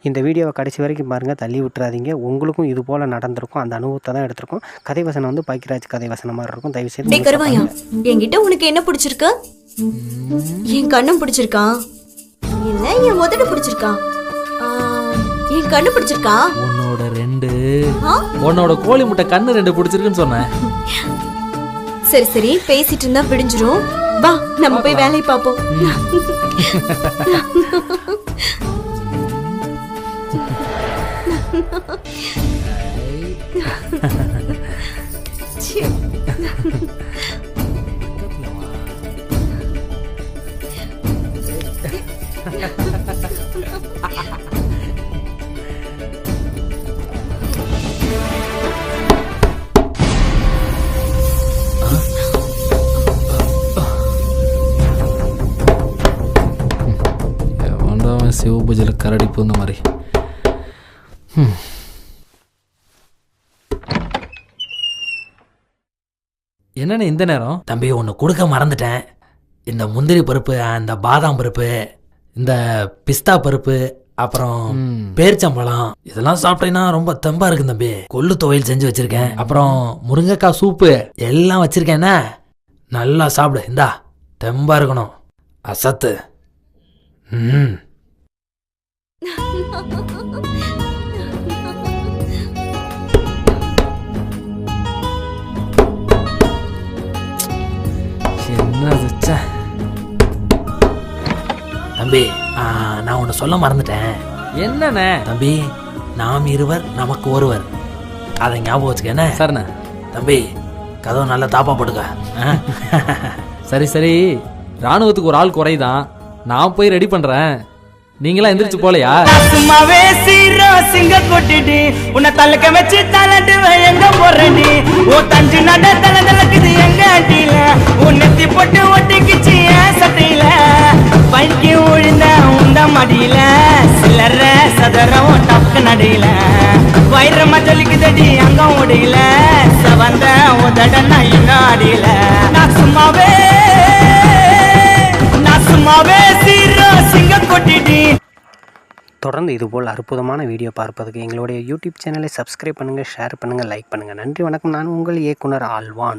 இந்த வீடியோவை கடைசி வரைக்கும் பாருங்கள், தள்ளி விட்டுறாதீங்க. உங்களுக்கும் இது போல் நடந்திருக்கும். அந்த அனுபவத்தை தான் எடுத்திருக்கோம். கதை வசனம் வந்து பாக்கியராஜ் கதை வசனம் மாதிரி இருக்கும். தயவுசெய்து கருவாயா, என்கிட்ட உனக்கு என்ன பிடிச்சிருக்கு? என் கண்ணும் பிடிச்சிருக்கா? இல்ல என் உதடு பிடிச்சிருக்கா? என் கண்ணு பிடிச்சிருக்கா? உன்னோட கோழி முட்டை கண்ணு 2 பிடிச்சிருக்குன்னு சொன்னேன். சரி சரி, பேசிட்டு இருந்தா பிடிஞ்சிரும். வா நம்ம போய் வேலையை பார்ப்போம். சிவ பூஜையில் கரடி பூந்த மாதிரி. என்னன்னு இந்த நேரம்? தம்பி, ஒன்று கொடுக்க மறந்துட்டேன். இந்த முந்திரி பருப்பு, அந்த பாதாம் பருப்பு, இந்த பிஸ்தா பருப்பு, அப்புறம் பேரிச்சம்பழம், இதெல்லாம் சாப்பிட்டீங்கன்னா ரொம்ப தெம்பா இருக்கு தம்பி. கொள்ளு துவையல் செஞ்சு வச்சிருக்கேன். அப்புறம் முருங்கைக்காய் சூப்பு எல்லாம் வச்சிருக்கேன்னா நல்லா சாப்பிடு. இந்தா, தெம்பா இருக்கணும். அசத்து. தம்பி, நான் ஒன்று சொல்ல மறந்துட்டேன். என்னண்ணே? தம்பி, நாம் இருவர் நமக்கு ஒருவர், அதை ஞாபகம் வச்சுக்க. என்ன சரிண்ணே? தம்பி, கதவு நல்லா தாப்பா போட்டுக்க. சரி சரி, ராணுவத்துக்கு ஒரு ஆள் குறைதான். நான் போய் ரெடி பண்றேன். நீங்களா எந்திரிச்சு போலையா? சும்மாவே சீரோ சிங்க கொட்டிடு உன்னை தலக்க வச்சு தலட்டு எங்க போறடி? ஓ தஞ்சு நட தல தலக்குது எங்க அடியில, உன் நெத்தி போட்டு ஒட்டிக்கிச்சு சட்டையில, பைக்கி விழுந்த உந்த மடியில, சிலற சதரம் டக்கு நடியில, வயிறமா ஜொலிக்குதடி அங்க ஓடியில, சவந்த உதடனா எங்க அடியில. நான் சும்மாவே சீரோ சிங்க கொட்டிடு. தொடர்ந்து இதுபோல் அற்புதமான வீடியோ பார்ப்பதுக்கு எங்களுடைய யூடியூப் சேனலை சப்ஸ்கிரைப் பண்ணுங்கள், ஷேர் பண்ணுங்கள், லைக் பண்ணுங்கள். நன்றி, வணக்கம். நான் உங்கள் இயக்குனர் ஆழ்வான்.